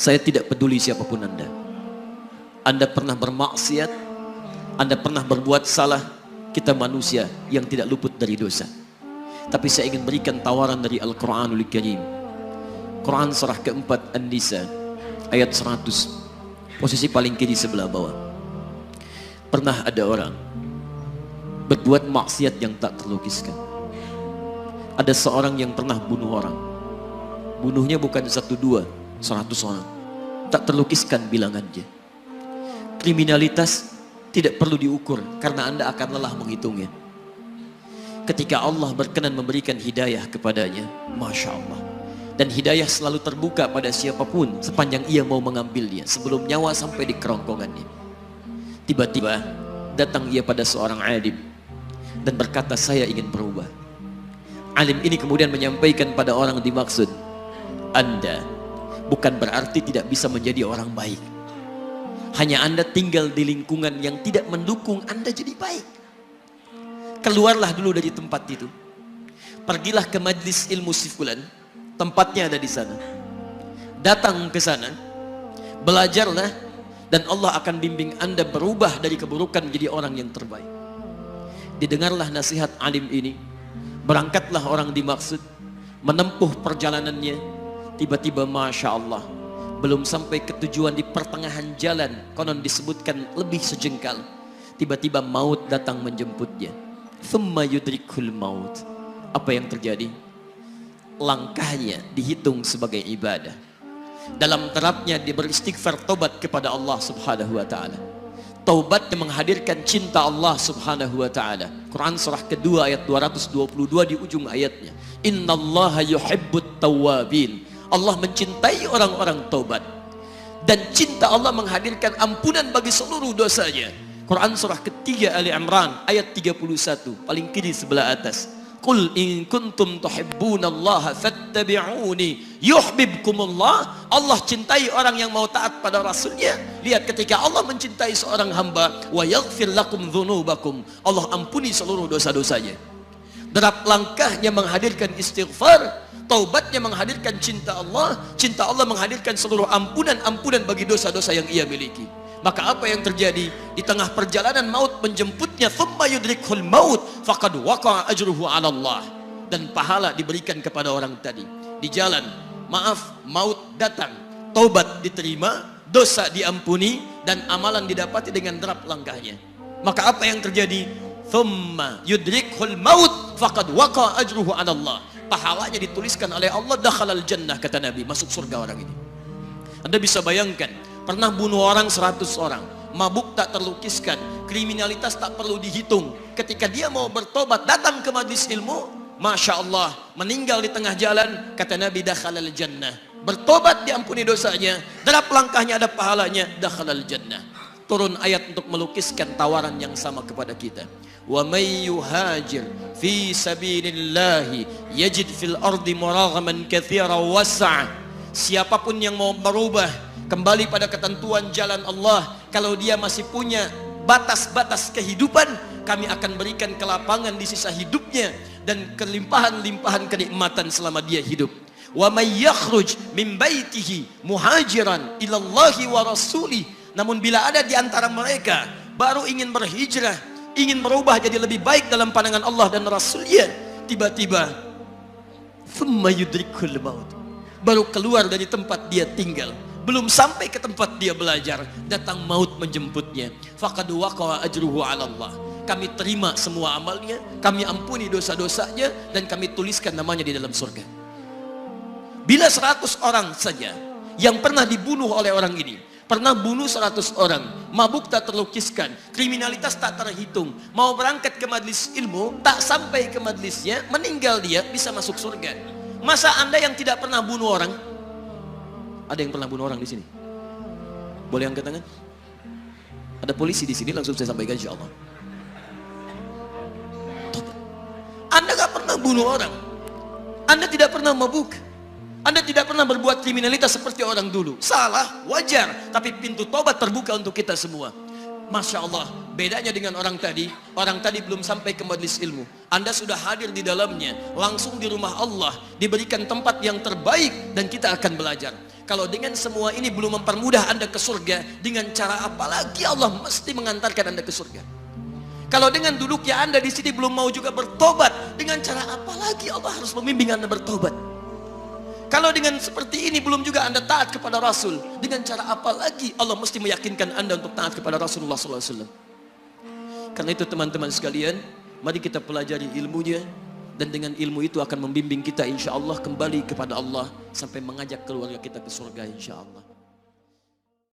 Saya tidak peduli siapapun Anda. Anda pernah bermaksiat, Anda pernah berbuat salah. Kita manusia yang tidak luput dari dosa. Tapi saya ingin berikan tawaran dari Al-Quranul Karim. Quran surah keempat An-Nisa ayat 100, posisi paling kiri sebelah bawah. Pernah ada orang berbuat maksiat yang tak terlukiskan. Ada seorang yang pernah bunuh orang. Bunuhnya bukan 1, 2, 100 orang. Tak terlukiskan bilangannya. Kriminalitas tidak perlu diukur karena Anda akan lelah menghitungnya. Ketika Allah berkenan memberikan hidayah kepadanya, Masya Allah. Dan hidayah selalu terbuka pada siapapun sepanjang ia mau mengambilnya sebelum nyawa sampai di kerongkongannya. Tiba-tiba datang ia pada seorang alim dan berkata, saya ingin berubah. Alim ini kemudian menyampaikan pada orang dimaksud, Anda bukan berarti tidak bisa menjadi orang baik. Hanya Anda tinggal di lingkungan yang tidak mendukung Anda jadi baik. Keluarlah dulu dari tempat itu. Pergilah ke majlis ilmu sifulan, tempatnya ada di sana. Datang ke sana, belajarlah, dan Allah akan bimbing Anda berubah dari keburukan menjadi orang yang terbaik. Didengarlah nasihat alim ini. Berangkatlah orang dimaksud, menempuh perjalanannya. Tiba-tiba Masya Allah, belum sampai ke tujuan, di pertengahan jalan, konon disebutkan lebih sejengkal, tiba-tiba maut datang menjemputnya. Thumma yudrikul maut. Apa yang terjadi? Langkahnya dihitung sebagai ibadah. Dalam terapnya dia beristighfar, tobat kepada Allah subhanahu wa ta'ala. Taubat yang menghadirkan cinta Allah subhanahu wa ta'ala. Quran surah kedua ayat 222 di ujung ayatnya. Innallaha yuhibbut tawwabin. Allah mencintai orang-orang taubat. Dan cinta Allah menghadirkan ampunan bagi seluruh dosanya. Quran surah ketiga Ali Imran ayat 31, paling kiri sebelah atas. Qul in kuntum tuhibbunallaha fattabi'uni yuhibbukumullah. Allah cintai orang yang mau taat pada Rasulnya. Lihat, ketika Allah mencintai seorang hamba, wa yaghfir lakum dzunubakum, Allah ampuni seluruh dosa-dosanya. Derap langkahnya menghadirkan istighfar, taubatnya menghadirkan cinta Allah menghadirkan seluruh ampunan bagi dosa-dosa yang ia miliki. Maka apa yang terjadi? Di tengah perjalanan maut menjemputnya, thumma yudrikhul maut faqad waqa'a ajruhu 'ala Allah. Dan pahala diberikan kepada orang tadi. Di jalan, maaf, maut datang, taubat diterima, dosa diampuni, dan amalan didapati dengan derap langkahnya. Maka apa yang terjadi? Thumma yudrikhul maut faqad waqa'a ajruhu 'ala Allah. Pahalanya dituliskan oleh Allah, dakhalal jannah, kata Nabi, masuk surga orang ini. Anda bisa bayangkan, pernah bunuh orang 100 orang, mabuk tak terlukiskan, kriminalitas tak perlu dihitung. Ketika dia mau bertobat, datang ke majlis ilmu, Masya Allah, meninggal di tengah jalan, kata Nabi, dakhalal jannah. Bertobat diampuni dosanya, derap langkahnya ada pahalanya, dakhalal jannah. Turun ayat untuk melukiskan tawaran yang sama kepada kita. Wa may yuhajir fi sabilillahi yajid fil ardi muraghaman katsira was'a. Siapapun yang mau berubah kembali pada ketentuan jalan Allah, kalau dia masih punya batas-batas kehidupan, kami akan berikan kelapangan di sisa hidupnya dan kelimpahan-limpahan kenikmatan selama dia hidup. Wa may yakhruj min baitihi muhajiran ila Allahi wa rasulih. Namun bila ada di antara mereka baru ingin berhijrah, ingin berubah jadi lebih baik dalam pandangan Allah dan Rasulnya, tiba-tiba thumma yudrikul maut, baru keluar dari tempat dia tinggal, belum sampai ke tempat dia belajar, datang maut menjemputnya, faqad waqa'a ajruhu 'ala Allah. Kami terima semua amalnya, kami ampuni dosa-dosanya, dan kami tuliskan namanya di dalam surga. Bila 100 orang saja yang pernah dibunuh oleh orang ini, pernah bunuh 100 orang, mabuk tak terlukiskan, kriminalitas tak terhitung, mau berangkat ke majlis ilmu, tak sampai ke majlisnya, meninggal dia, bisa masuk surga. Masa Anda yang tidak pernah bunuh orang? Ada yang pernah bunuh orang di sini? Boleh angkat tangan? Ada polisi di sini, langsung saya sampaikan insyaallah. Anda gak pernah bunuh orang, Anda tidak pernah mabuk, Anda tidak pernah berbuat kriminalitas seperti orang dulu. Salah, wajar, tapi pintu tobat terbuka untuk kita semua. Masya Allah, bedanya dengan orang tadi belum sampai ke majelis ilmu. Anda sudah hadir di dalamnya, langsung di rumah Allah, diberikan tempat yang terbaik dan kita akan belajar. Kalau dengan semua ini belum mempermudah Anda ke surga, dengan cara apa lagi Allah mesti mengantarkan Anda ke surga? Kalau dengan duduknya Anda di sini belum mau juga bertobat, dengan cara apa lagi Allah harus membimbing Anda bertobat? Kalau dengan seperti ini belum juga Anda taat kepada Rasul, dengan cara apa lagi Allah mesti meyakinkan Anda untuk taat kepada Rasulullah SAW? Karena itu teman-teman sekalian, mari kita pelajari ilmunya, dan dengan ilmu itu akan membimbing kita insya Allah kembali kepada Allah sampai mengajak keluarga kita ke surga insya Allah.